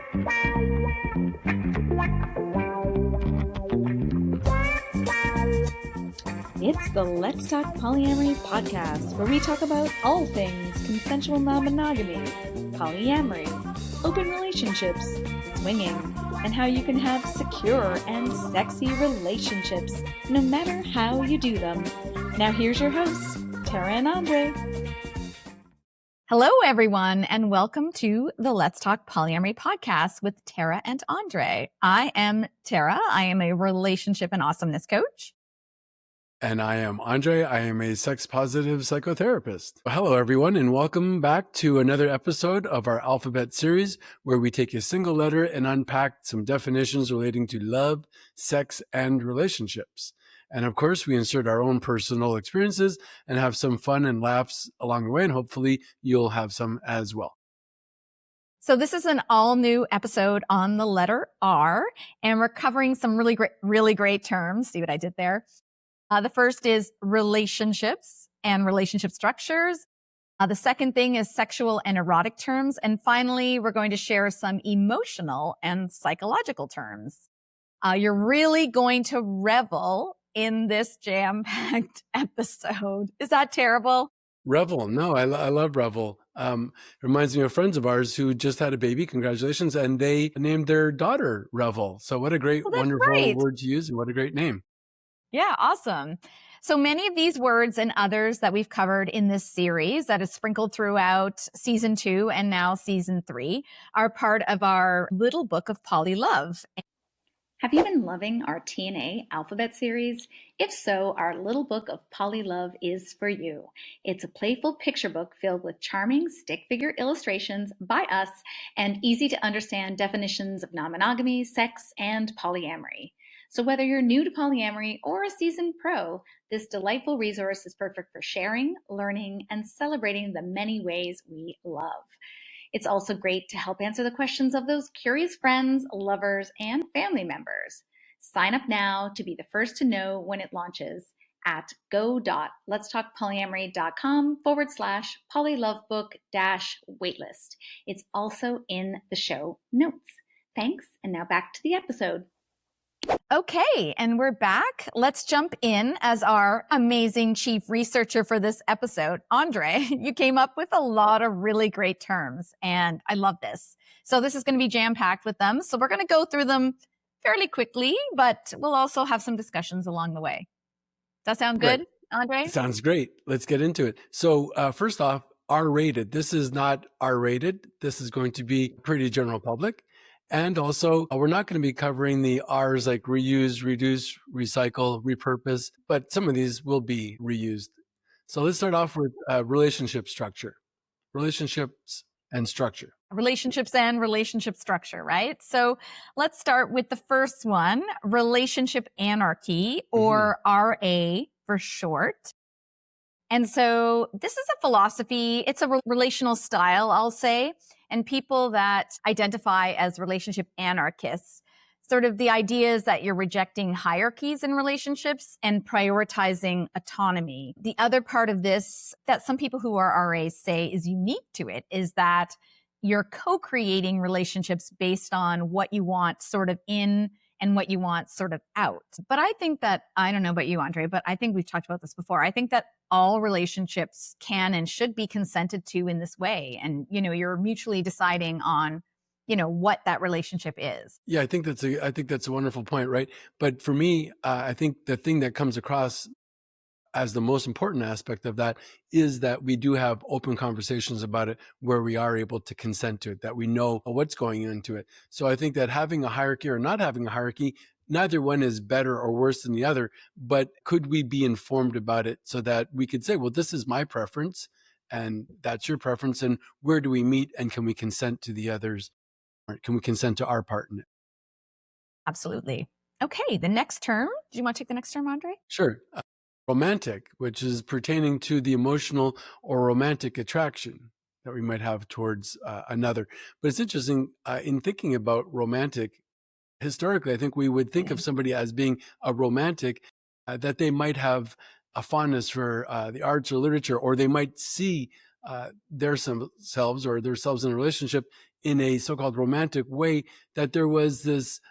It's the Let's Talk Polyamory podcast, where we talk about all things consensual non-monogamy, polyamory, open relationships, swinging, and how you can have secure and sexy relationships, no matter how you do them. Now here's your hosts, Tara and Andre. Hello, everyone, and welcome to the Let's Talk Polyamory podcast with Tara and Andre. I am Tara. I am a relationship and awesomeness coach. And I am Andre. I am a sex-positive psychotherapist. Hello, everyone, and welcome back to another episode of our Alphabet Series, where we take a single letter and unpack some definitions relating to love, sex, and relationships. And of course, we insert our own personal experiences and have some fun and laughs along the way, and hopefully you'll have some as well. So this is an all-new episode on the letter R, and we're covering some really great terms. See what I did there? The first is relationships and relationship structures. The second thing is sexual and erotic terms. And finally, we're going to share some emotional and psychological terms. You're really going to revel in this jam-packed episode. Is that terrible? Revel. No, I love Revel. Reminds me of friends of ours who just had a baby. Congratulations. And they named their daughter Revel. So what a great, wonderful word to use, and what a great name. Yeah, awesome. So many of these words and others that we've covered in this series that is sprinkled throughout season 2 and now season 3 are part of our little book of poly love. Have you been loving our T&A Alphabet Series? If so, our little book of poly love is for you. It's a playful picture book filled with charming stick figure illustrations by us and easy to understand definitions of non-monogamy, sex, and polyamory. So whether you're new to polyamory or a seasoned pro, this delightful resource is perfect for sharing, learning, and celebrating the many ways we love. It's also great to help answer the questions of those curious friends, lovers, and family members. Sign up now to be the first to know when it launches at go.letstalkpolyamory.com/polylovebook-waitlist. It's also in the show notes. Thanks, and now back to the episode. Okay, and we're back. Let's jump in as our amazing chief researcher for this episode. Andre, you came up with a lot of really great terms, and I love this. So this is going to be jam-packed with them. So we're going to go through them fairly quickly, but we'll also have some discussions along the way. Does that sound good, right, Andre? Sounds great. Let's get into it. So first off, R-rated. This is not R-rated. This is going to be pretty general public. And also, we're not going to be covering the R's like reuse, reduce, recycle, repurpose, but some of these will be reused. So let's start off with relationship structure. Relationships and structure. Relationships and relationship structure, right? So let's start with the first one, relationship anarchy, or RA for short. And so this is a philosophy. It's a relational style, I'll say. And people that identify as relationship anarchists, sort of the idea is that you're rejecting hierarchies in relationships and prioritizing autonomy. The other part of this that some people who are RAs say is unique to it is that you're co-creating relationships based on what you want sort of in and what you want sort of out. But I think that, I don't know about you, Andre, but I think we've talked about this before. I think that all relationships can and should be consented to in this way. And, you know, you're mutually deciding on, you know, what that relationship is. Yeah, I think that's a wonderful point, right? But for me, I think the thing that comes across as the most important aspect of that is that we do have open conversations about it where we are able to consent to it, that we know what's going into it. So I think that having a hierarchy or not having a hierarchy, neither one is better or worse than the other, but could we be informed about it so that we could say, well, this is my preference and that's your preference, and where do we meet, and can we consent to the others? Or can we consent to our part in it? Absolutely. Okay, the next term. Do you want to take the next term, Andre? Sure. Romantic, which is pertaining to the emotional or romantic attraction that we might have towards another. But it's interesting, in thinking about romantic, historically, I think we would think of somebody as being a romantic, that they might have a fondness for the arts or literature, or they might see themselves in a relationship in a so-called romantic way, that there was this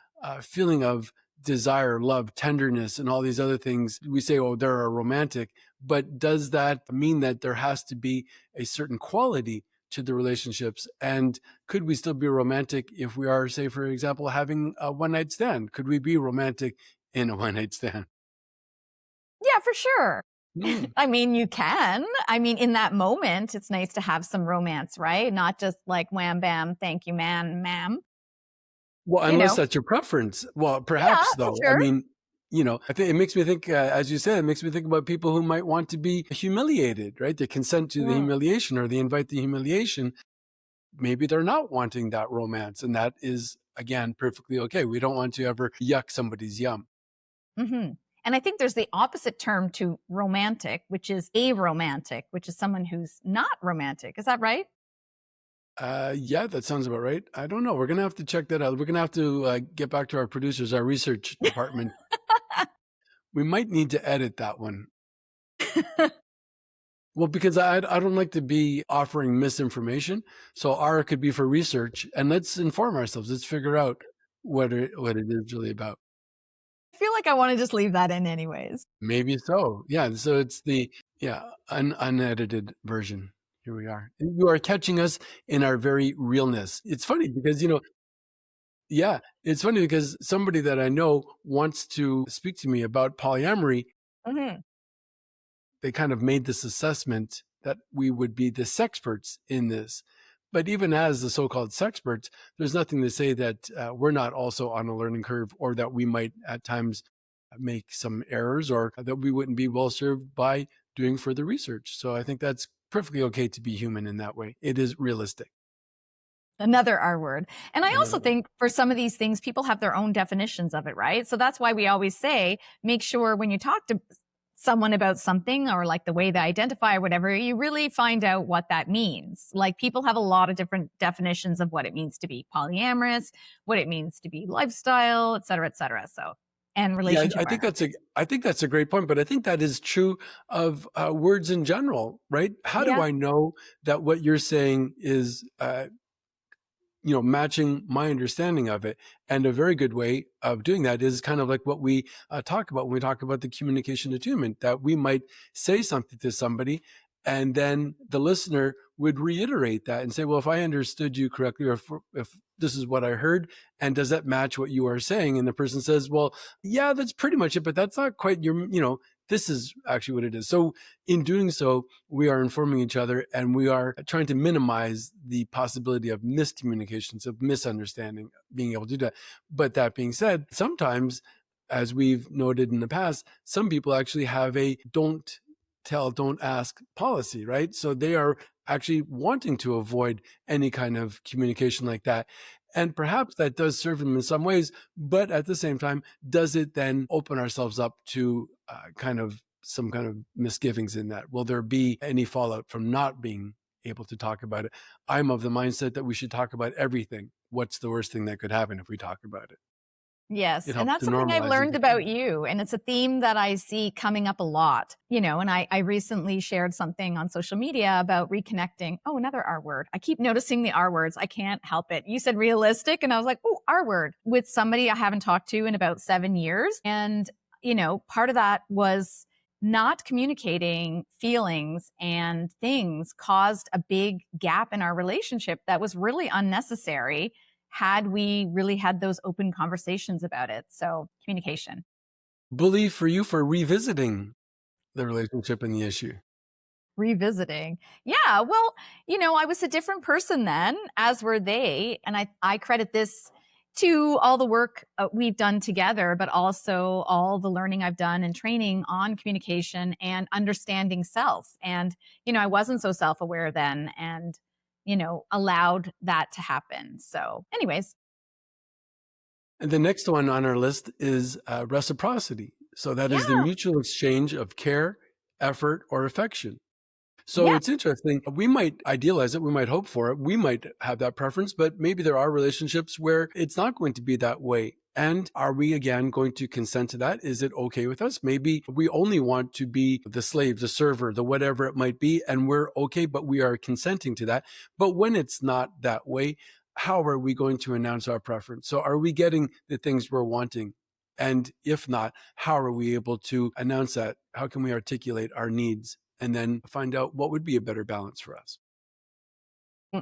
feeling of desire, love, tenderness, and all these other things. We say, oh, they're a romantic, but does that mean that there has to be a certain quality to the relationships? And could we still be romantic if we are, say, for example, having a one-night stand? Could we be romantic in a one-night stand? Yeah, for sure. Mm. I mean, you can. I mean, in that moment, it's nice to have some romance, right? Not just like wham, bam, thank you, man, ma'am. Well, You unless know, that's your preference. Well, yeah, perhaps for though. I sure. mean, I think it makes me think, as you said, it makes me think about people who might want to be humiliated, right? They consent to the Mm. humiliation or they invite the humiliation. Maybe they're not wanting that romance. And that is, again, perfectly okay. We don't want to ever yuck somebody's yum. Mm-hmm. And I think there's the opposite term to romantic, which is aromantic, which is someone who's not romantic. Is that right? Yeah, that sounds about right. I don't know. We're going to have to check that out. We're going to have to get back to our producers, our research department. We might need to edit that one. Well, because I don't like to be offering misinformation. So R could be for research, and let's inform ourselves. Let's figure out what it is really about. I feel like I want to just leave that in anyways. Maybe so. Yeah. So it's the unedited version. Here we are. You are catching us in our very realness. It's funny because it's funny because somebody that I know wants to speak to me about polyamory. Mm-hmm. They kind of made this assessment that we would be the sexperts in this. But even as the so-called sexperts, there's nothing to say that we're not also on a learning curve, or that we might at times make some errors, or that we wouldn't be well served by doing further research. So I think that's perfectly okay to be human in that way. It is realistic. Another R word. And I also Another one. think for some of these things, people have their own definitions of it, right? So that's why we always say, make sure when you talk to someone about something or like the way they identify or whatever, you really find out what that means. Like people have a lot of different definitions of what it means to be polyamorous, what it means to be lifestyle, et cetera, et cetera. So, and relationship. I think that's a great point, but I think that is true of words in general, right? How do Yeah. I know that what you're saying is matching my understanding of it? And a very good way of doing that is kind of like what we talk about when we talk about the communication attunement, that we might say something to somebody and then the listener would reiterate that and say, well, if I understood you correctly, or if this is what I heard, and does that match what you are saying? And the person says, well, yeah, that's pretty much it, but that's not quite this is actually what it is. So in doing so, we are informing each other and we are trying to minimize the possibility of miscommunications, of misunderstanding, being able to do that. But that being said, sometimes, as we've noted in the past, some people actually have a don't tell, don't ask policy, right? So they are actually wanting to avoid any kind of communication like that. And perhaps that does serve them in some ways, but at the same time, does it then open ourselves up to some kind of misgivings in that? Will there be any fallout from not being able to talk about it? I'm of the mindset that we should talk about everything. What's the worst thing that could happen if we talk about it? Yes. It And helps that's to something I've normalize learned it. about you. And it's a theme that I see coming up a lot, and I recently shared something on social media about reconnecting. Oh, another R word. I keep noticing the R words. I can't help it. You said realistic. And I was like, oh, R word, with somebody I haven't talked to in about 7 years. And, part of that was not communicating feelings and things caused a big gap in our relationship that was really unnecessary had we really had those open conversations about it. So communication. Bully for you for revisiting the relationship and the issue. Revisiting. Yeah. Well, I was a different person then, as were they. And I credit this to all the work we've done together, but also all the learning I've done and training on communication and understanding self. And, I wasn't so self-aware then and, allowed that to happen. So anyways. And the next one on our list is reciprocity. So that is the mutual exchange of care, effort, or affection. So it's interesting. We might idealize it. We might hope for it. We might have that preference, but maybe there are relationships where it's not going to be that way. And are we, again, going to consent to that? Is it okay with us? Maybe we only want to be the slave, the server, the whatever it might be, and we're okay, but we are consenting to that. But when it's not that way, how are we going to announce our preference? So are we getting the things we're wanting? And if not, how are we able to announce that? How can we articulate our needs and then find out what would be a better balance for us?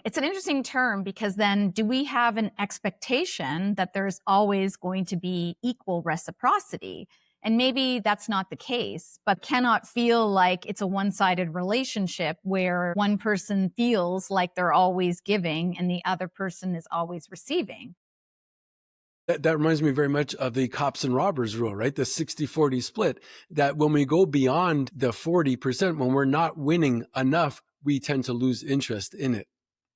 It's an interesting term because then do we have an expectation that there's always going to be equal reciprocity? And maybe that's not the case, but cannot feel like it's a one-sided relationship where one person feels like they're always giving and the other person is always receiving. That reminds me very much of the cops and robbers rule, right? The 60-40 split, that when we go beyond the 40%, when we're not winning enough, we tend to lose interest in it,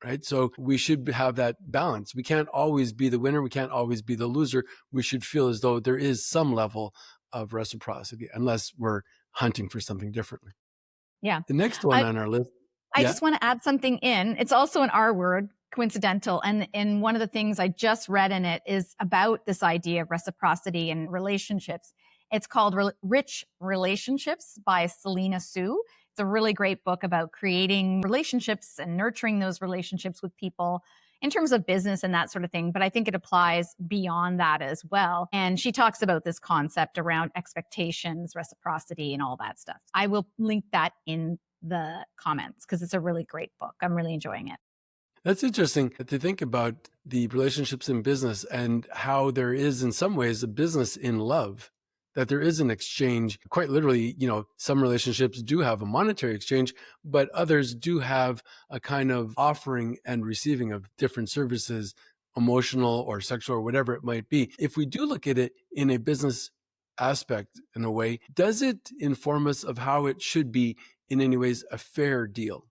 right? So we should have that balance. We can't always be the winner. We can't always be the loser. We should feel as though there is some level of reciprocity, unless we're hunting for something differently. Yeah. The next one on our list. I just want to add something in. It's also an R word, coincidental. And one of the things I just read in it is about this idea of reciprocity in relationships. It's called Rich Relationships by Selena Sue. It's a really great book about creating relationships and nurturing those relationships with people in terms of business and that sort of thing. But I think it applies beyond that as well. And she talks about this concept around expectations, reciprocity, and all that stuff. I will link that in the comments because it's a really great book. I'm really enjoying it. That's interesting to think about the relationships in business and how there is in some ways a business in love, that there is an exchange. Quite literally, some relationships do have a monetary exchange, but others do have a kind of offering and receiving of different services, emotional or sexual or whatever it might be. If we do look at it in a business aspect in a way, does it inform us of how it should be in any ways a fair deal?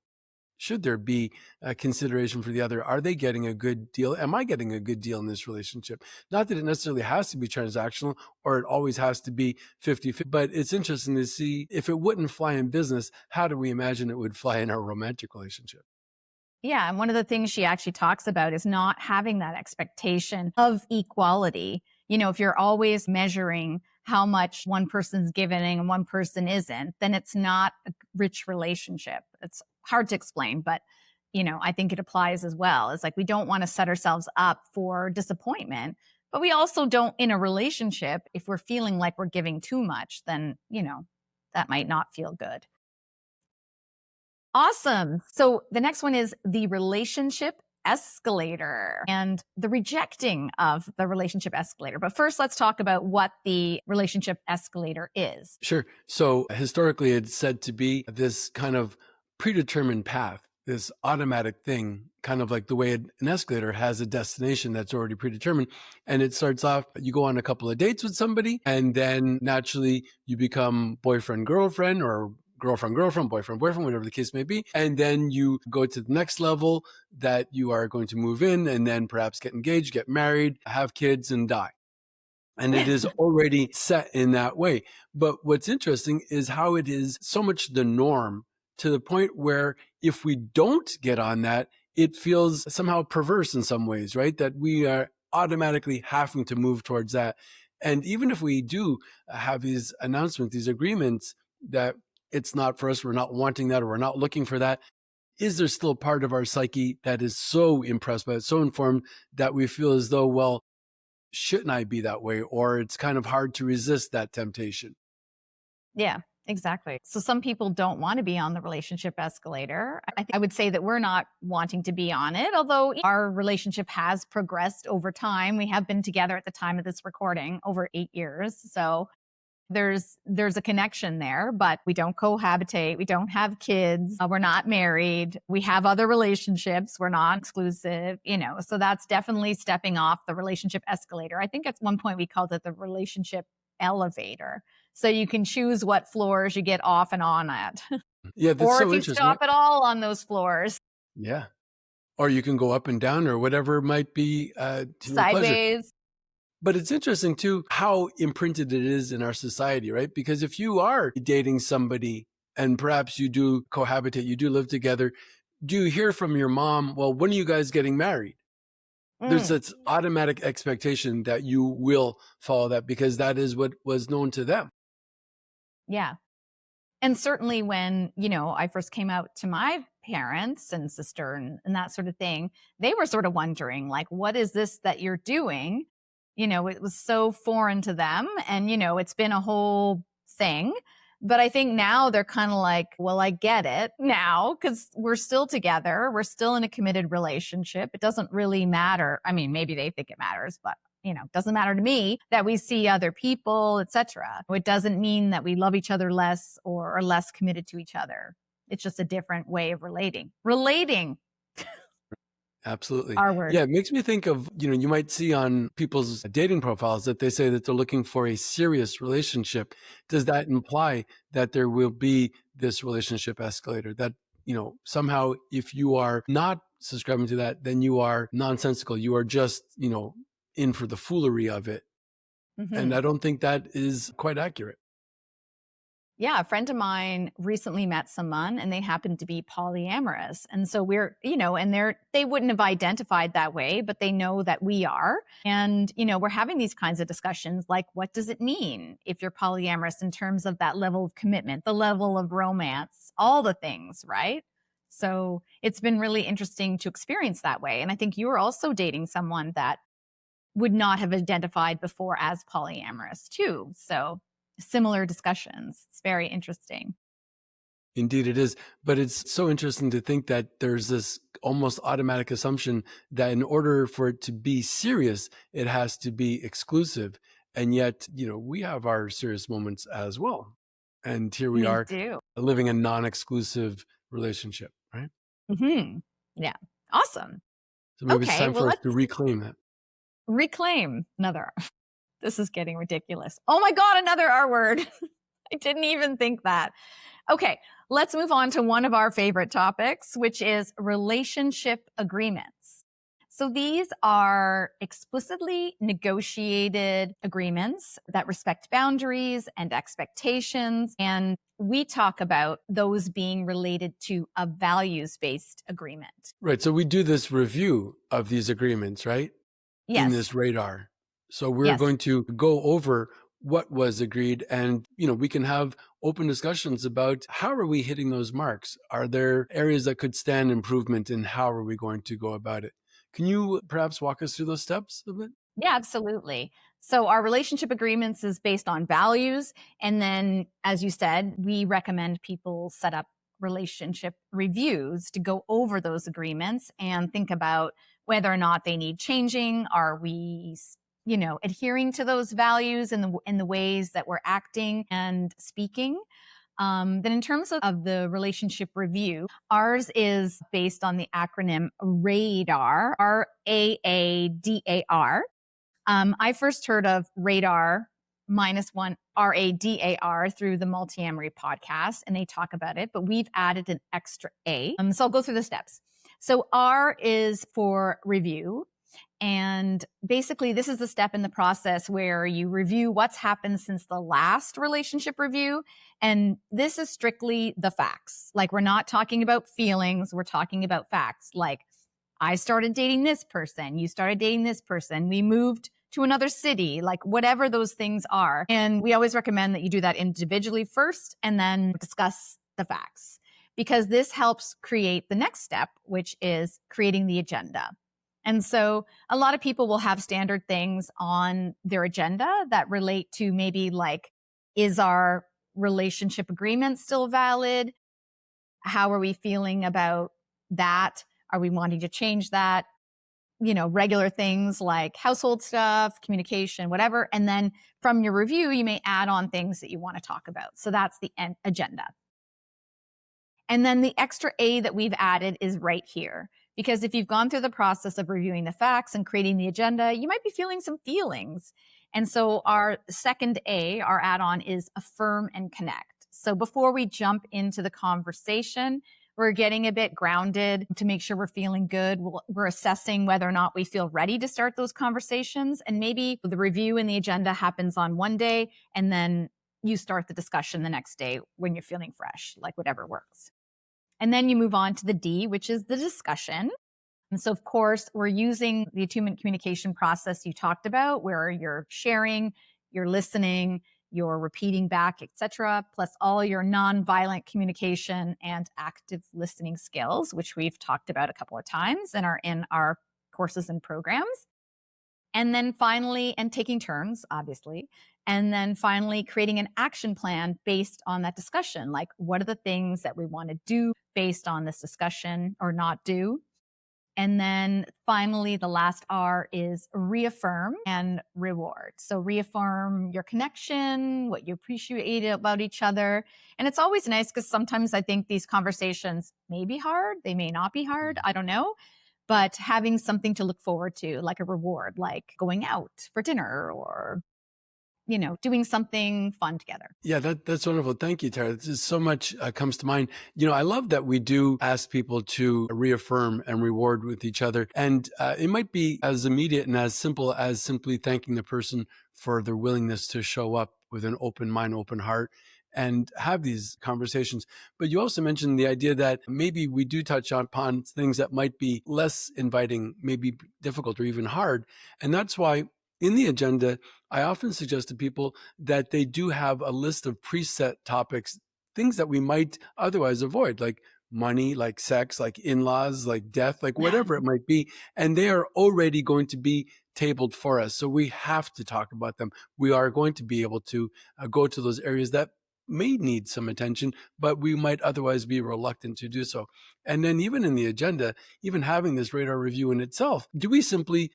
Should there be a consideration for the other? Are they getting a good deal? Am I getting a good deal in this relationship? Not that it necessarily has to be transactional or it always has to be 50-50, but it's interesting to see if it wouldn't fly in business, how do we imagine it would fly in our romantic relationship? Yeah. And one of the things she actually talks about is not having that expectation of equality. If you're always measuring how much one person's giving and one person isn't, then it's not a rich relationship. It's hard to explain, but I think it applies as well. It's like we don't want to set ourselves up for disappointment, but we also don't in a relationship, if we're feeling like we're giving too much, then, that might not feel good. Awesome. So the next one is the relationship escalator and the rejecting of the relationship escalator. But first, let's talk about what the relationship escalator is. Sure. So historically, it's said to be this kind of predetermined path, this automatic thing, kind of like the way an escalator has a destination that's already predetermined. And it starts off, you go on a couple of dates with somebody, and then naturally you become boyfriend, girlfriend, or girlfriend, boyfriend, whatever the case may be. And then you go to the next level that you are going to move in and then perhaps get engaged, get married, have kids, and die. And it is already set in that way. But what's interesting is how it is so much the norm to the point where if we don't get on that, it feels somehow perverse in some ways, right? That we are automatically having to move towards that. And even if we do have these announcements, these agreements that it's not for us, we're not wanting that, or we're not looking for that, is there still a part of our psyche that is so impressed by it, so informed that we feel as though, well, shouldn't I be that way? Or it's kind of hard to resist that temptation. Yeah, exactly. So some people don't want to be on the relationship escalator. I would say that we're not wanting to be on it, although our relationship has progressed over time. We have been together at the time of this recording over 8 years. So there's a connection there, but we don't cohabitate. We don't have kids. We're not married. We have other relationships. We're not exclusive, so that's definitely stepping off the relationship escalator. I think at one point we called it the relationship elevator. So you can choose what floors you get off and on at. Yeah, that's or so if you interesting. stop at all on those floors. Yeah. Or you can go up and down or whatever might be to your pleasure. Sideways. But it's interesting too, how imprinted it is in our society, right? Because if you are dating somebody and perhaps you do cohabitate, you do live together, do you hear from your mom, well, when are you guys getting married? There's this automatic expectation that you will follow that because that is what was known to them. Yeah. And certainly when, I first came out to my parents and sister and that sort of thing, they were sort of wondering, like, what is this that you're doing? It was so foreign to them. And, it's been a whole thing. But I think now they're kind of like, well, I get it now because we're still together. We're still in a committed relationship. It doesn't really matter. I mean, maybe they think it matters, but it doesn't matter to me that we see other people, etc. It doesn't mean that we love each other less or are less committed to each other. It's just a different way of relating. Absolutely. Our word. Yeah, it makes me think of, you might see on people's dating profiles that they say that they're looking for a serious relationship. Does that imply that there will be this relationship escalator? That, somehow if you are not subscribing to that, then you are nonsensical. You are just, in for the foolery of it. Mm-hmm. And I don't think that is quite accurate. Yeah, a friend of mine recently met someone and they happened to be polyamorous. And so we're, and they wouldn't have identified that way, but they know that we are. And, we're having these kinds of discussions like, what does it mean if you're polyamorous in terms of that level of commitment, the level of romance, all the things, right? So it's been really interesting to experience that way. And I think you were also dating someone that would not have identified before as polyamorous too. So similar discussions. It's very interesting. Indeed it is. But it's so interesting to think that there's this almost automatic assumption that in order for it to be serious, it has to be exclusive. And yet, we have our serious moments as well. And here we are living a non-exclusive relationship, right? Mm-hmm. Yeah. Awesome. So maybe it's time for us to reclaim that. Reclaim another. This is getting ridiculous. Oh my God, another R word. I didn't even think that. Okay, let's move on to one of our favorite topics, which is relationship agreements. So these are explicitly negotiated agreements that respect boundaries and expectations. And we talk about those being related to a values-based agreement. Right. So we do this review of these agreements, right? Yes. In this RAADAR. So we're going to go over what was agreed and, we can have open discussions about how are we hitting those marks? Are there areas that could stand improvement and how are we going to go about it? Can you perhaps walk us through those steps a bit? Yeah, absolutely. So our relationship agreements is based on values. And then, as you said, we recommend people set up relationship reviews to go over those agreements and think about whether or not they need changing. Are we adhering to those values in the ways that we're acting and speaking. Then in terms of the relationship review, ours is based on the acronym RAADAR, RAADAR. I first heard of RAADAR -1 RADAR through the Polyamory podcast, and they talk about it, but we've added an extra A. So I'll go through the steps. So R is for review. And basically, this is the step in the process where you review what's happened since the last relationship review. And this is strictly the facts. Like, we're not talking about feelings. We're talking about facts. Like, I started dating this person. You started dating this person. We moved to another city, like whatever those things are. And we always recommend that you do that individually first and then discuss the facts, because this helps create the next step, which is creating the agenda. And so a lot of people will have standard things on their agenda that relate to maybe like, is our relationship agreement still valid? How are we feeling about that? Are we wanting to change that? Regular things like household stuff, communication, whatever. And then from your review, you may add on things that you want to talk about. So that's the agenda. And then the extra A that we've added is right here. Because if you've gone through the process of reviewing the facts and creating the agenda, you might be feeling some feelings. And so our second A, our add-on, is affirm and connect. So before we jump into the conversation, we're getting a bit grounded to make sure we're feeling good. We're assessing whether or not we feel ready to start those conversations. And maybe the review and the agenda happens on one day, and then you start the discussion the next day when you're feeling fresh, like whatever works. And then you move on to the D, which is the discussion. And so, of course, we're using the attunement communication process you talked about, where you're sharing, you're listening, your repeating back, etc., plus all your nonviolent communication and active listening skills, which we've talked about a couple of times and are in our courses and programs. And then finally, and taking turns, obviously. And then finally, creating an action plan based on that discussion. Like, what are the things that we want to do based on this discussion or not do? And then finally, the last R is reaffirm and reward. So reaffirm your connection, what you appreciate about each other. And it's always nice because sometimes I think these conversations may be hard. They may not be hard. I don't know. But having something to look forward to, like a reward, like going out for dinner or, doing something fun together. Yeah, that's wonderful. Thank you, Tara. This is so much comes to mind. I love that we do ask people to reaffirm and reward with each other. And it might be as immediate and as simple as simply thanking the person for their willingness to show up with an open mind, open heart, and have these conversations. But you also mentioned the idea that maybe we do touch upon things that might be less inviting, maybe difficult or even hard. And that's why in the agenda, I often suggest to people that they do have a list of preset topics, things that we might otherwise avoid, like money, like sex, like in-laws, like death, like whatever it might be. And they are already going to be tabled for us. So we have to talk about them. We are going to be able to go to those areas that may need some attention, but we might otherwise be reluctant to do so. And then even in the agenda, even having this radar review in itself, do we simply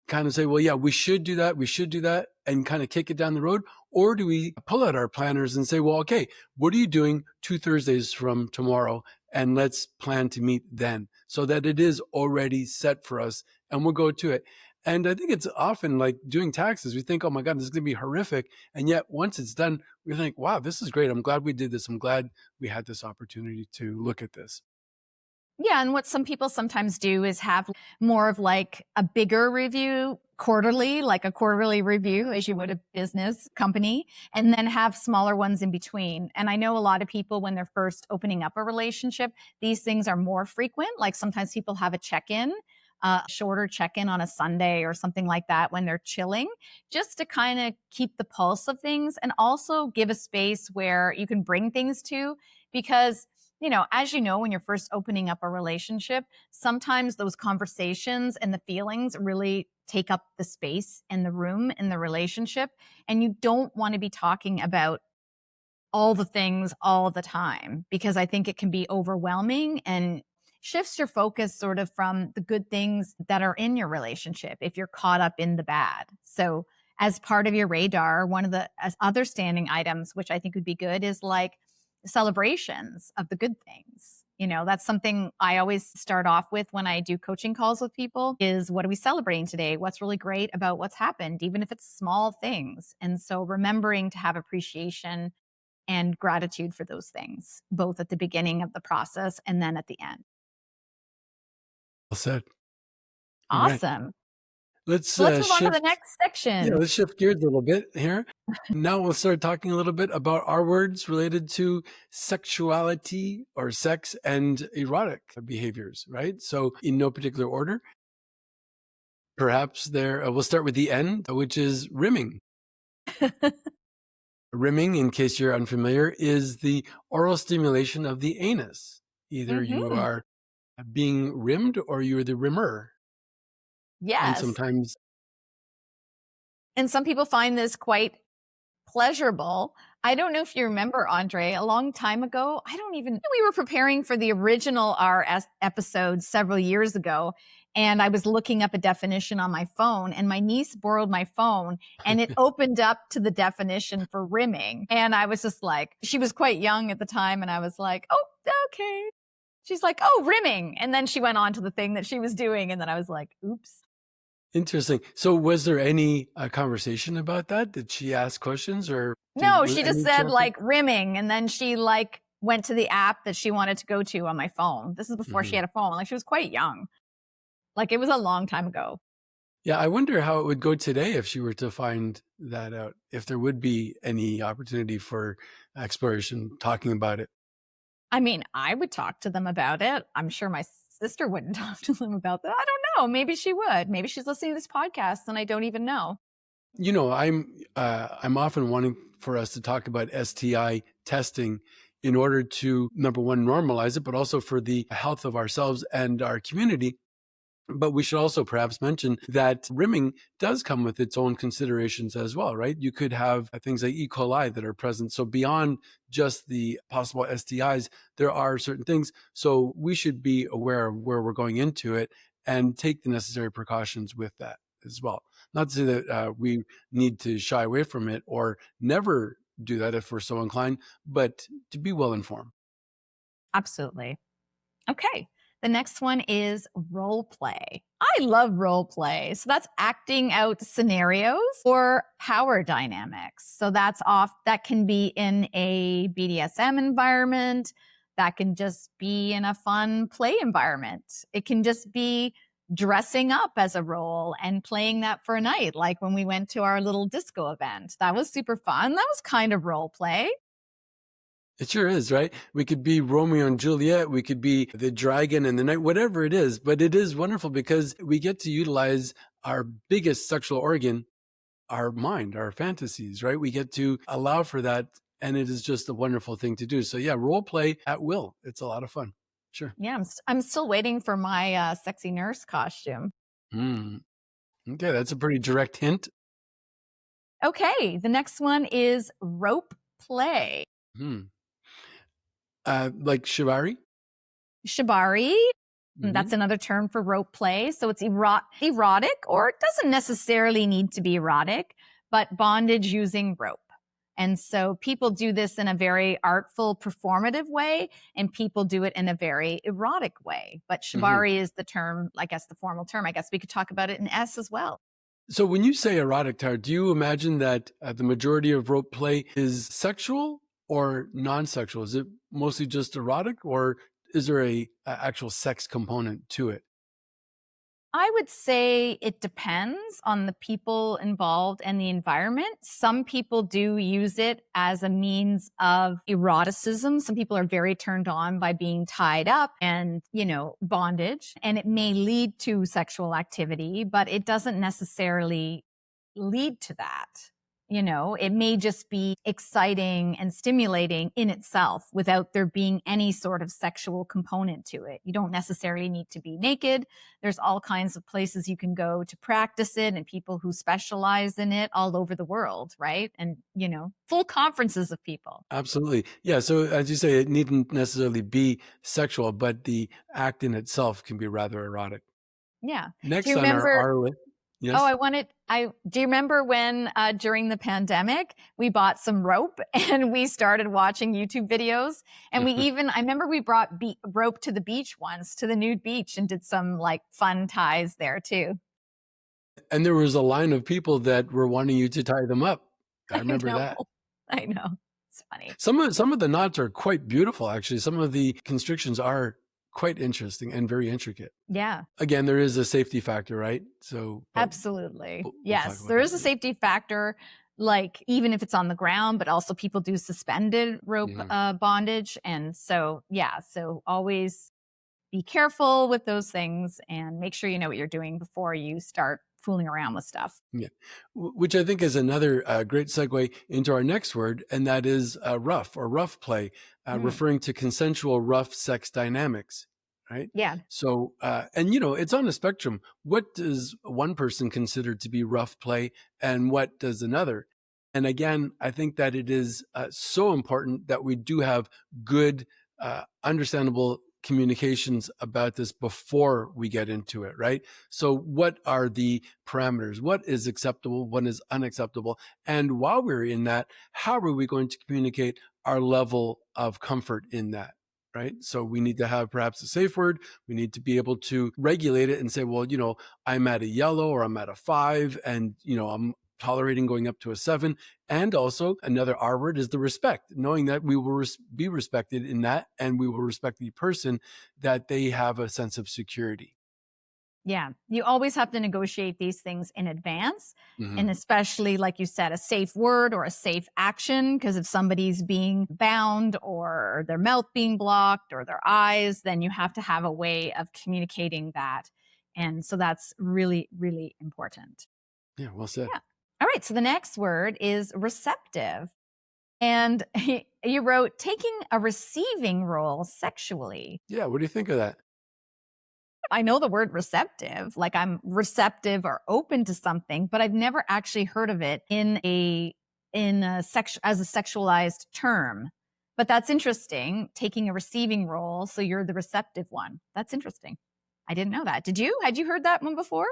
kind of say, well, yeah, we should do that, and kind of kick it down the road? Or do we pull out our planners and say, well, okay, what are you doing 2 Thursdays from tomorrow? And let's plan to meet then, so that it is already set for us and we'll go to it. And I think it's often like doing taxes. We think, oh my God, this is going to be horrific. And yet once it's done, we think, wow, this is great. I'm glad we did this. I'm glad we had this opportunity to look at this. Yeah. And what some people sometimes do is have more of like a bigger review quarterly, like a quarterly review as you would a business company, and then have smaller ones in between. And I know a lot of people, when they're first opening up a relationship, these things are more frequent. Like sometimes people have a check-in, shorter check-in on a Sunday or something like that when they're chilling, just to kind of keep the pulse of things and also give a space where you can bring things to. Because as you know, when you're first opening up a relationship, sometimes those conversations and the feelings really take up the space in the room in the relationship. And you don't want to be talking about all the things all the time, because I think it can be overwhelming and shifts your focus sort of from the good things that are in your relationship if you're caught up in the bad. So as part of your radar, one of the other standing items, which I think would be good, is like celebrations of the good things. That's something I always start off with when I do coaching calls with people is, what are we celebrating today? What's really great about what's happened, even if it's small things. And so remembering to have appreciation and gratitude for those things, both at the beginning of the process and then at the end. Well said. Awesome. Right. Let's move on to the next section. Yeah, let's shift gears a little bit here. Now we'll start talking a little bit about our words related to sexuality or sex and erotic behaviors, right? So in no particular order. Perhaps we'll start with the end, which is rimming. Rimming, in case you're unfamiliar, is the oral stimulation of the anus. Either you are being rimmed or you're the rimmer. Yes. And some people find this quite pleasurable. I don't know if you remember, Andre, a long time ago, we were preparing for the original RS episode several years ago, and I was looking up a definition on my phone, and my niece borrowed my phone, and it opened up to the definition for rimming. And I was just like, she was quite young at the time, and I was like, oh, okay. She's like, oh, rimming. And then she went on to the thing that she was doing, and then I was like, oops. Interesting. So was there any conversation about that? Did she ask questions or? No, she just said like rimming. And then she like went to the app that she wanted to go to on my phone. This is before she had a phone. Like she was quite young. Like it was a long time ago. Yeah. I wonder how it would go today if she were to find that out, if there would be any opportunity for exploration talking about it. I mean, I would talk to them about it. I'm sure my sister wouldn't talk to them about that. I don't know. Maybe she would. Maybe she's listening to this podcast and I don't even know. I'm often wanting for us to talk about STI testing in order to, number one, normalize it, but also for the health of ourselves and our community. But we should also perhaps mention that rimming does come with its own considerations as well, right? You could have things like E. coli that are present. So beyond just the possible STIs, there are certain things. So we should be aware of where we're going into it and take the necessary precautions with that as well. Not to say that we need to shy away from it or never do that if we're so inclined, but to be well informed. Absolutely. Okay. The next one is role play. I love role play. So that's acting out scenarios or power dynamics. So that can be in a BDSM environment. That can just be in a fun play environment. It can just be dressing up as a role and playing that for a night. Like when we went to our little disco event, that was super fun. That was kind of role play. It sure is, right? We could be Romeo and Juliet. We could be the dragon and the knight, whatever it is. But it is wonderful because we get to utilize our biggest sexual organ, our mind, our fantasies, right? We get to allow for that. And it is just a wonderful thing to do. So yeah, role play at will. It's a lot of fun. Sure. Yeah, I'm still waiting for my sexy nurse costume. Mm. Okay, that's a pretty direct hint. Okay, the next one is rope play. Like Shibari? Shibari, that's another term for rope play. So it's erotic, or it doesn't necessarily need to be erotic, but bondage using rope. And so people do this in a very artful, performative way, and people do it in a very erotic way. But Shibari is the term, I guess, the formal term. I guess we could talk about it in S as well. So when you say erotic, Tara, do you imagine that the majority of rope play is sexual or non-sexual? Is it mostly just erotic, or is there a actual sex component to it? I would say it depends on the people involved and the environment. Some people do use it as a means of eroticism. Some people are very turned on by being tied up and, bondage, and it may lead to sexual activity, but it doesn't necessarily lead to that. It may just be exciting and stimulating in itself without there being any sort of sexual component to it. You don't necessarily need to be naked. There's all kinds of places you can go to practice it and people who specialize in it all over the world, right? And, full conferences of people. Absolutely. Yeah. So as you say, it needn't necessarily be sexual, but the act in itself can be rather erotic. Yeah. Next Do you on remember? our list. Yes. Do you remember when during the pandemic, we bought some rope and we started watching YouTube videos? And I remember we brought rope to the beach once, to the nude beach, and did some like fun ties there too. And there was a line of people that were wanting you to tie them up. I remember that. I know. It's funny. Some of the knots are quite beautiful, actually. Some of the constrictions are quite interesting and very intricate. Yeah. Again, there is a safety factor, right? So absolutely. Yes, there is a safety factor, like even if it's on the ground, but also people do suspended rope bondage. And so, so always be careful with those things and make sure you know what you're doing before you start fooling around with stuff. Yeah, which I think is another great segue into our next word, and that is rough or rough play, referring to consensual rough sex dynamics, right? Yeah. So, and it's on a spectrum. What does one person consider to be rough play, and what does another? And again, I think that it is so important that we do have good, understandable communications about this before we get into it, right? So what are the parameters? What is acceptable? What is unacceptable? And while we're in that, how are we going to communicate our level of comfort in that? Right. So we need to have perhaps a safe word. We need to be able to regulate it and say, well, I'm at a yellow or I'm at a 5 and, I'm tolerating going up to a 7. And also another R word is the respect, knowing that we will be respected in that and we will respect the person, that they have a sense of security. Yeah. You always have to negotiate these things in advance. And especially, like you said, a safe word or a safe action, because if somebody's being bound or their mouth being blocked or their eyes, then you have to have a way of communicating that. And so that's really, really important. Yeah, well said. Yeah. All right. So the next word is receptive. And you wrote taking a receiving role sexually. Yeah. What do you think of that? I know the word receptive, like I'm receptive or open to something, but I've never actually heard of it as a sexualized term. But that's interesting, taking a receiving role. So you're the receptive one. That's interesting. I didn't know that. Did you? Had you heard that one before?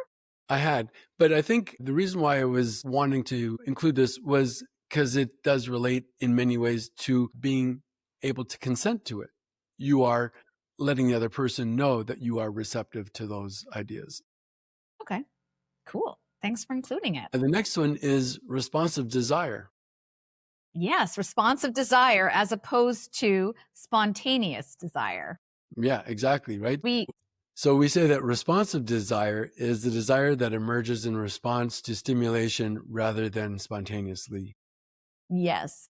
I had, but I think the reason why I was wanting to include this was because it does relate in many ways to being able to consent to it. You are letting the other person know that you are receptive to those ideas. Okay, cool. Thanks for including it. And the next one is responsive desire. Yes, responsive desire as opposed to spontaneous desire. Yeah, exactly. Right. We So we say that responsive desire is the desire that emerges in response to stimulation rather than spontaneously. Yes.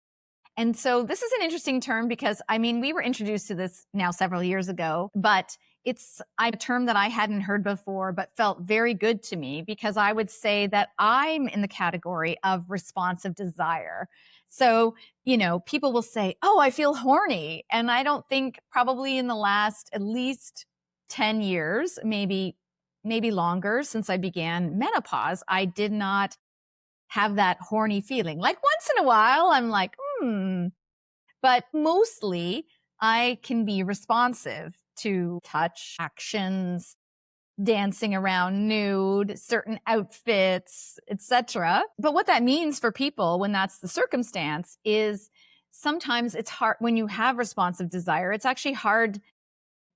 And so this is an interesting term because, I mean, we were introduced to this now several years ago, but it's a term that I hadn't heard before, but felt very good to me because I would say that I'm in the category of responsive desire. So, you know, people will say, oh, I feel horny. And I don't think probably in the last at least 10 years, maybe longer since I began menopause, I did not have that horny feeling. Like once in a while, I'm like, but mostly I can be responsive to touch, actions, dancing around nude, certain outfits, etc. But what that means for people when that's the circumstance is sometimes it's hard when you have responsive desire, it's actually hard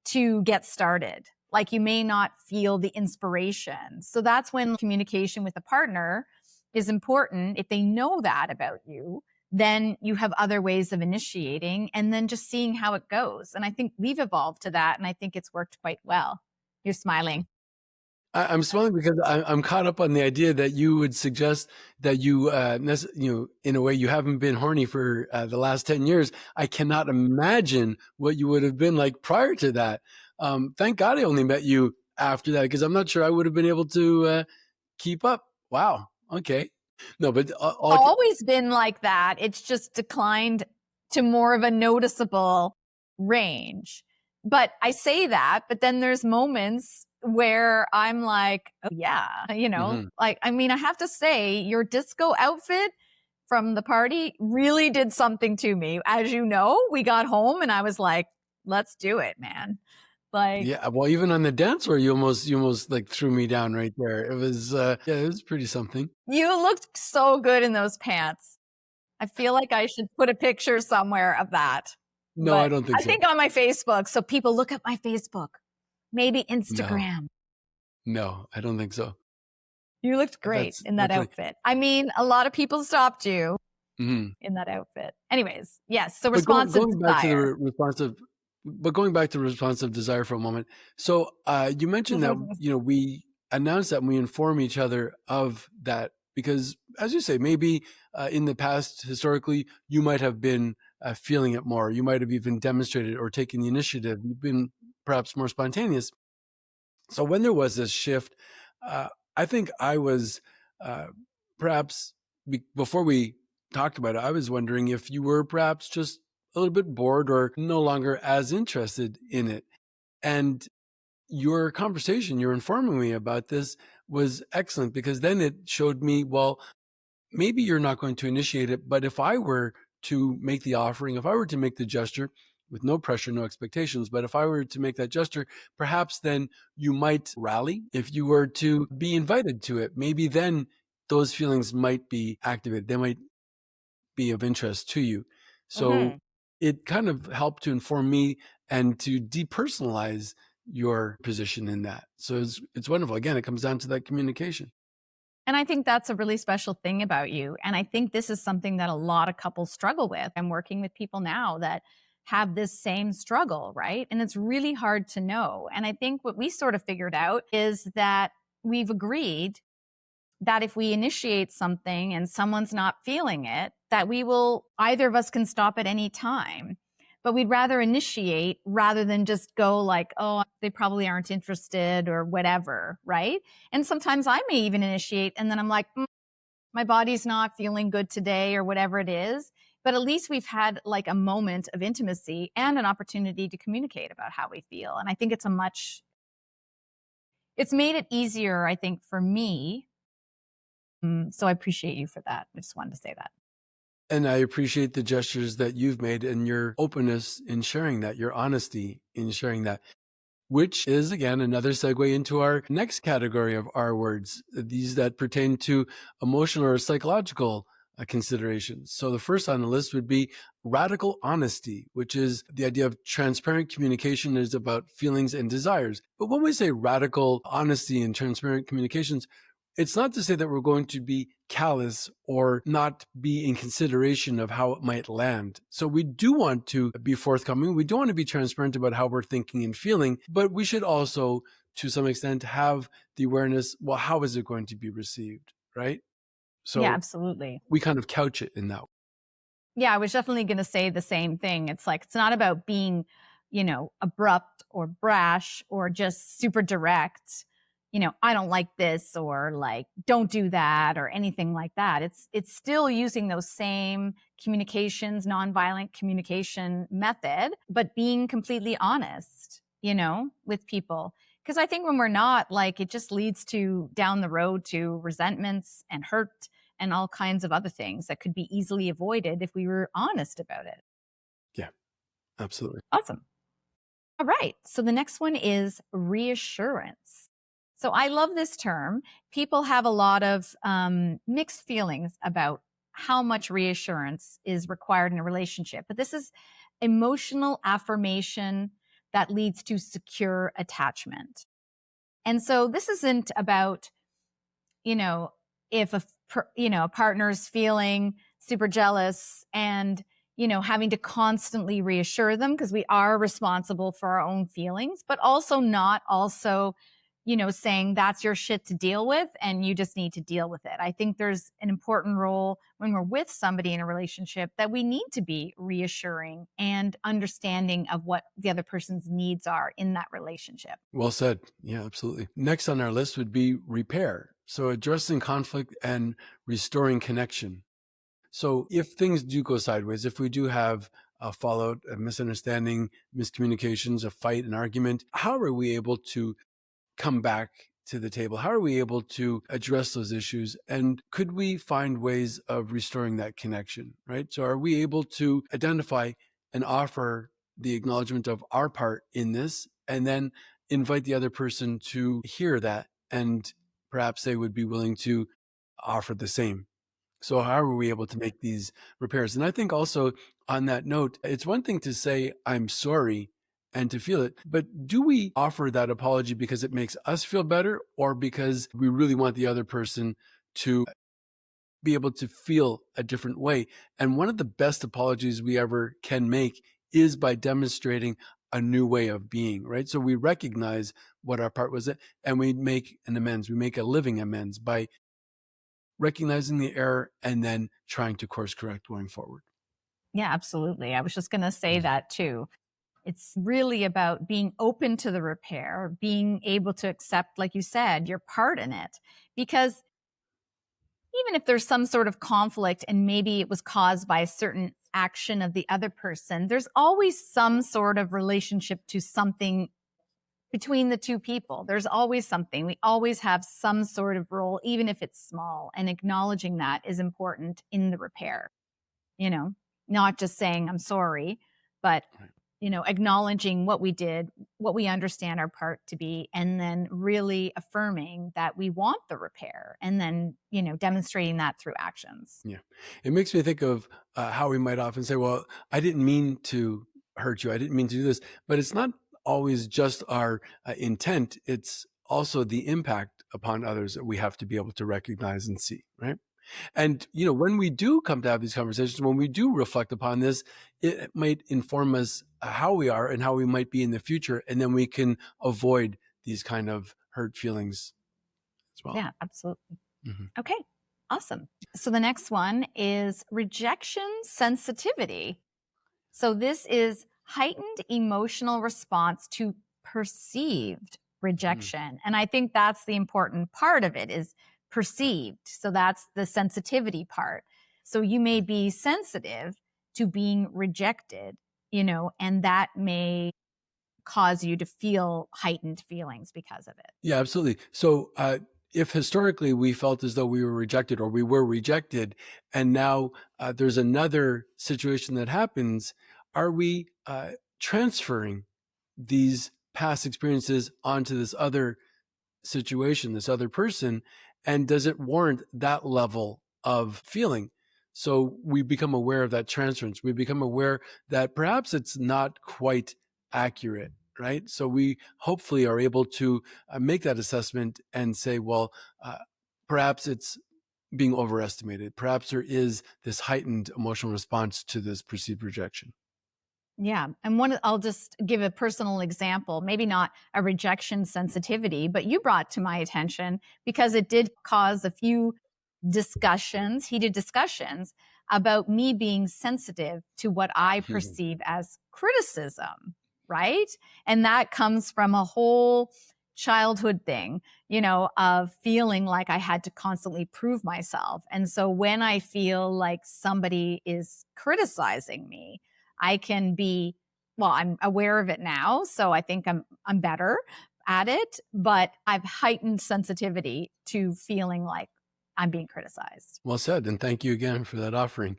to get started. Like you may not feel the inspiration. So that's when communication with a partner is important. If they know that about you, then you have other ways of initiating and then just seeing how it goes. And I think we've evolved to that. And I think it's worked quite well. You're smiling. I'm smiling because I'm caught up on the idea that you would suggest that you in a way, you haven't been horny for the last 10 years. I cannot imagine what you would have been like prior to that. Thank God I only met you after that because I'm not sure I would have been able to keep up. Wow. Okay. No, but Always been like that. It's just declined to more of a noticeable range. But I say that, but then there's moments where I'm like, oh, yeah, you know, like, I mean, I have to say your disco outfit from the party really did something to me. As you know, we got home and I was like, let's do it, man. Like, yeah, well, even on the dance floor, you almost like threw me down right there. It was, it was pretty something. you looked so good in those pants. I feel like I should put a picture somewhere of that. No, But I don't think so. I think on my Facebook. So people look at my Facebook, maybe Instagram. No, I don't think so. You looked great in that outfit. I mean, a lot of people stopped you in that outfit. Anyways, yes. So responsive desire. Going back to responsive desire for a moment. So you mentioned that, you know, we announced that and we inform each other of that because, as you say, maybe in the past, historically, you might have been feeling it more. You might have even demonstrated or taken the initiative. You've been perhaps more spontaneous. So when there was this shift, I think I was perhaps before we talked about it, I was wondering if you were perhaps just a little bit bored or no longer as interested in it. And your conversation, you're informing me about this was excellent because then it showed me, well, maybe you're not going to initiate it, but if I were to make the offering, if I were to make the gesture with no pressure, no expectations, but if I were to make that gesture, perhaps then you might rally. If you were to be invited to it, maybe then those feelings might be activated. They might be of interest to you. So it kind of helped to inform me and to depersonalize your position in that. So it's wonderful. Again, it comes down to that communication. And I think that's a really special thing about you. And I think this is something that a lot of couples struggle with. I'm working with people now that have this same struggle, right? And it's really hard to know. And I think what we sort of figured out is that we've agreed that if we initiate something and someone's not feeling it, that either of us can stop at any time. But we'd rather initiate rather than just go like, oh, they probably aren't interested or whatever, right? And sometimes I may even initiate and then I'm like, my body's not feeling good today or whatever it is. But at least we've had like a moment of intimacy and an opportunity to communicate about how we feel. And I think it's made it easier, I think, for me. So I appreciate you for that. I just wanted to say that. And I appreciate the gestures that you've made and your openness in sharing that, your honesty in sharing that, which is, again, another segue into our next category of R words, these that pertain to emotional or psychological considerations. So the first on the list would be radical honesty, which is the idea of transparent communication is about feelings and desires. But when we say radical honesty and transparent communications, it's not to say that we're going to be callous or not be in consideration of how it might land. So we do want to be forthcoming. We do want to be transparent about how we're thinking and feeling, but we should also, to some extent, have the awareness, well, how is it going to be received, right? So yeah, absolutely. We kind of couch it in that way. Yeah, I was definitely going to say the same thing. It's like, it's not about being, abrupt or brash or just super direct. I don't like this, or like, don't do that, or anything like that. It's still using those same communications, nonviolent communication method, but being completely honest, with people. Because I think when we're not, like, it just leads to down the road to resentments and hurt and all kinds of other things that could be easily avoided if we were honest about it. Yeah, absolutely. Awesome. All right. So the next one is reassurance. So I love this term. People have a lot of mixed feelings about how much reassurance is required in a relationship. But this is emotional affirmation that leads to secure attachment. And so this isn't about, if a partner's feeling super jealous and, having to constantly reassure them, because we are responsible for our own feelings, but also not saying that's your shit to deal with and you just need to deal with it. I think there's an important role when we're with somebody in a relationship that we need to be reassuring and understanding of what the other person's needs are in that relationship. Well said. Yeah, absolutely. Next on our list would be repair. So addressing conflict and restoring connection. So if things do go sideways, if we do have a fallout, a misunderstanding, miscommunications, a fight, an argument, how are we able to come back to the table? How are we able to address those issues? And could we find ways of restoring that connection, right? So are we able to identify and offer the acknowledgement of our part in this, and then invite the other person to hear that, and perhaps they would be willing to offer the same? So how are we able to make these repairs? And I think also on that note, it's one thing to say, I'm sorry, and to feel it, but do we offer that apology because it makes us feel better, or because we really want the other person to be able to feel a different way? And one of the best apologies we ever can make is by demonstrating a new way of being, right? So we recognize what our part was, and we make an amends. We make a living amends by recognizing the error and then trying to course correct going forward. Yeah, absolutely. I was just going to say that too. It's really about being open to the repair, being able to accept, like you said, your part in it. Because even if there's some sort of conflict and maybe it was caused by a certain action of the other person, there's always some sort of relationship to something between the two people. There's always something. We always have some sort of role, even if it's small. And acknowledging that is important in the repair. Not just saying I'm sorry, but acknowledging what we did, what we understand our part to be, and then really affirming that we want the repair, and then, demonstrating that through actions. Yeah. It makes me think of how we might often say, well, I didn't mean to hurt you. I didn't mean to do this. But it's not always just our intent. It's also the impact upon others that we have to be able to recognize and see, right? And, when we do come to have these conversations, when we do reflect upon this, it might inform us how we are and how we might be in the future. And then we can avoid these kind of hurt feelings as well. Yeah, absolutely. Mm-hmm. Okay, awesome. So the next one is rejection sensitivity. So this is heightened emotional response to perceived rejection. And I think that's the important part of it, is perceived. So that's the sensitivity part. So you may be sensitive to being rejected, and that may cause you to feel heightened feelings because of it. Yeah, absolutely. So if historically we felt as though we were rejected or we were rejected, and now there's another situation that happens, are we transferring these past experiences onto this other situation, this other person? And does it warrant that level of feeling? So we become aware of that transference. We become aware that perhaps it's not quite accurate, right? So we hopefully are able to make that assessment and say, well, perhaps it's being overestimated. Perhaps there is this heightened emotional response to this perceived rejection. Yeah. And I'll just give a personal example, maybe not a rejection sensitivity, but you brought to my attention because it did cause a few heated discussions about me being sensitive to what I perceive as criticism, right? And that comes from a whole childhood thing, of feeling like I had to constantly prove myself. And so when I feel like somebody is criticizing me, I can be, I'm aware of it now. So I think I'm better at it, but I've heightened sensitivity to feeling like I'm being criticized. Well said. And thank you again for that offering.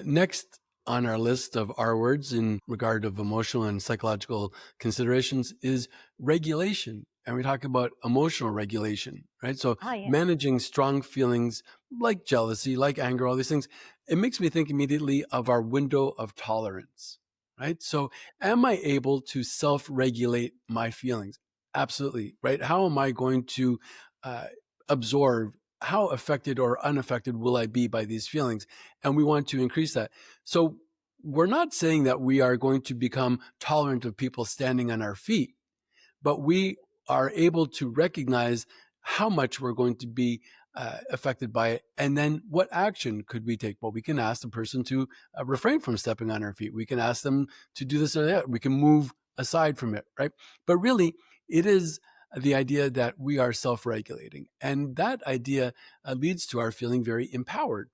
Next on our list of R words in regard of emotional and psychological considerations is regulation. And we talk about emotional regulation, right? So managing strong feelings like jealousy, like anger, all these things, it makes me think immediately of our window of tolerance, right? So am I able to self-regulate my feelings? Absolutely, right? How am I going to absorb, how affected or unaffected will I be by these feelings? And we want to increase that. So we're not saying that we are going to become tolerant of people standing on our feet, but we are able to recognize how much we're going to be affected by it. And then what action could we take? Well, we can ask the person to refrain from stepping on our feet. We can ask them to do this or that. We can move aside from it, right? But really, it is the idea that we are self-regulating. And that idea leads to our feeling very empowered.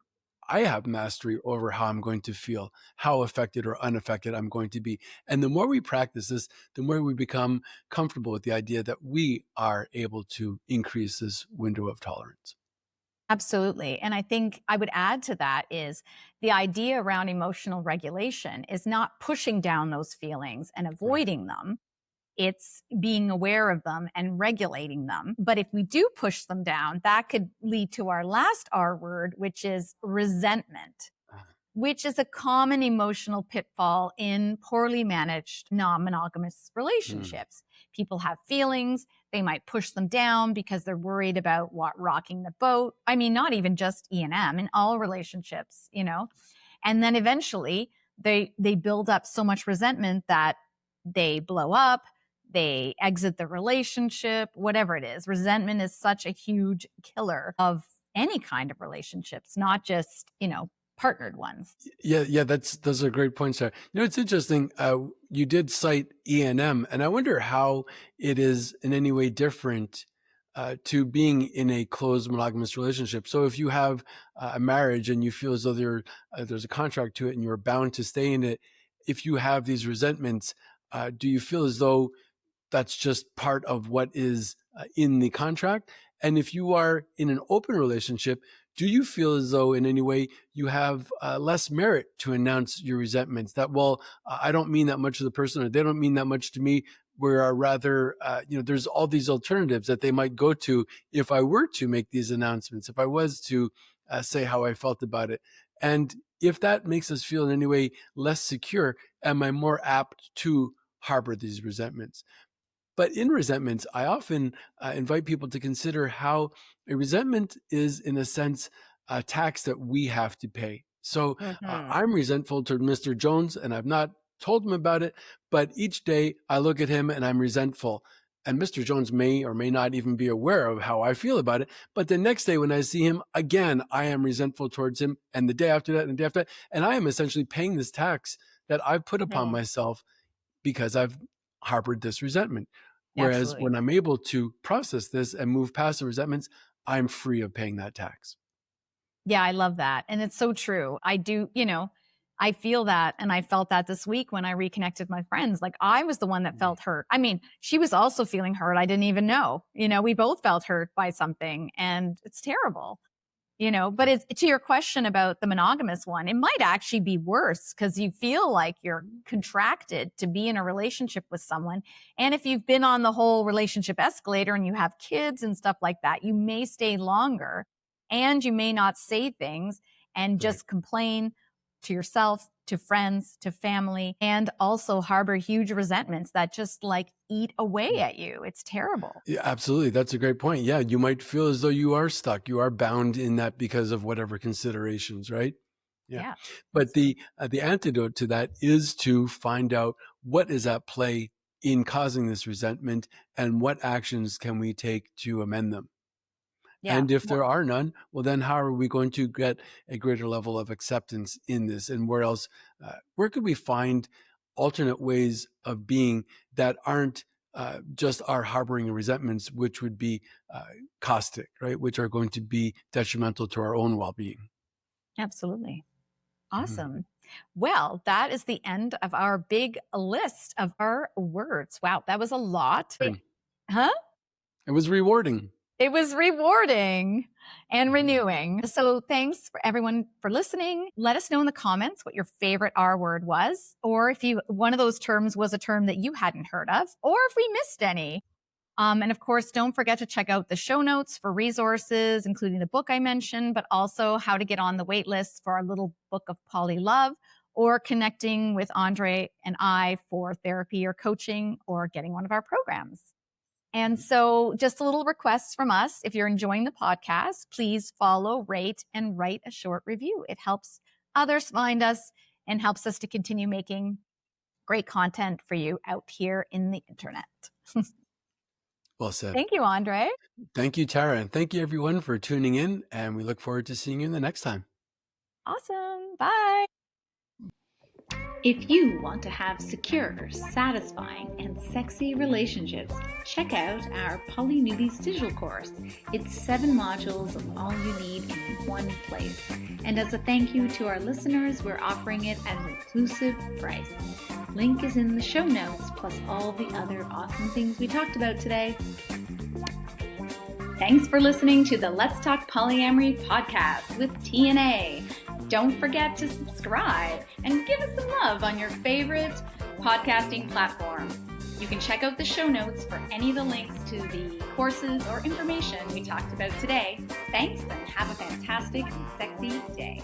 I have mastery over how I'm going to feel, how affected or unaffected I'm going to be. And the more we practice this, the more we become comfortable with the idea that we are able to increase this window of tolerance. Absolutely. And I think I would add to that is the idea around emotional regulation is not pushing down those feelings and avoiding them. It's being aware of them and regulating them. But if we do push them down, that could lead to our last R word, which is resentment, which is a common emotional pitfall in poorly managed non-monogamous relationships. People have feelings. They might push them down because they're worried about rocking the boat. I mean, not even just E&M, in all relationships, and then eventually they build up so much resentment that they blow up, they exit the relationship, whatever it is. Resentment is such a huge killer of any kind of relationships, not just, partnered ones. Yeah, those are great points there. It's interesting. You did cite E&M, and I wonder how it is in any way different to being in a closed monogamous relationship. So if you have a marriage and you feel as though there's a contract to it and you're bound to stay in it, if you have these resentments, do you feel as though that's just part of what is in the contract? And if you are in an open relationship, do you feel as though in any way you have less merit to announce your resentments? That, well, I don't mean that much to the person, or they don't mean that much to me. Where rather, there's all these alternatives that they might go to if I were to make these announcements, if I was to say how I felt about it. And if that makes us feel in any way less secure, am I more apt to harbor these resentments? But in resentments, I often invite people to consider how a resentment is, in a sense, a tax that we have to pay. So I'm resentful toward Mr. Jones, and I've not told him about it, but each day I look at him and I'm resentful. And Mr. Jones may or may not even be aware of how I feel about it. But the next day when I see him again, I am resentful towards him, and the day after that and the day after that. And I am essentially paying this tax that I've put upon myself because I've harbored this resentment. Whereas when I'm able to process this and move past the resentments, I'm free of paying that tax. Yeah, I love that. And it's so true. I do, I feel that. And I felt that this week when I reconnected with my friends. Like I was the one that felt hurt. I mean, she was also feeling hurt. I didn't even know. We both felt hurt by something, and it's terrible. But it's, to your question about the monogamous one, it might actually be worse because you feel like you're contracted to be in a relationship with someone. And if you've been on the whole relationship escalator and you have kids and stuff like that, you may stay longer and you may not say things and just complain to yourself, to friends, to family, and also harbor huge resentments that just like eat away at you. It's terrible. Yeah, absolutely. That's a great point. Yeah, you might feel as though you are stuck. You are bound in that because of whatever considerations, right? Yeah. But the antidote to that is to find out what is at play in causing this resentment and what actions can we take to amend them. Yeah. And if there are none, well, then how are we going to get a greater level of acceptance in this? And where else, where could we find alternate ways of being that aren't just our harboring resentments, which would be caustic, right? Which are going to be detrimental to our own well-being. Absolutely. Awesome. Mm-hmm. Well, that is the end of our big list of our words. Wow, that was a lot. Huh? It was rewarding. It was rewarding and renewing. So thanks for everyone for listening. Let us know in the comments what your favorite R word was, or if one of those terms was a term that you hadn't heard of, or if we missed any. And of course, don't forget to check out the show notes for resources, including the book I mentioned, but also how to get on the wait list for our little book of poly love, or connecting with Andre and I for therapy or coaching, or getting one of our programs. And so just a little request from us. If you're enjoying the podcast, please follow, rate, and write a short review. It helps others find us and helps us to continue making great content for you out here in the internet. Well said. Thank you, Andre. Thank you, Tara. And thank you, everyone, for tuning in. And we look forward to seeing you in the next time. Awesome. Bye. If you want to have secure, satisfying, and sexy relationships, check out our Poly Newbies digital course. It's 7 modules of all you need in one place. And as a thank you to our listeners, we're offering it at an inclusive price. Link is in the show notes, plus all the other awesome things we talked about today. Thanks for listening to the Let's Talk Polyamory podcast with T&A. Don't forget to subscribe and give us some love on your favorite podcasting platform. You can check out the show notes for any of the links to the courses or information we talked about today. Thanks, and have a fantastic and sexy day.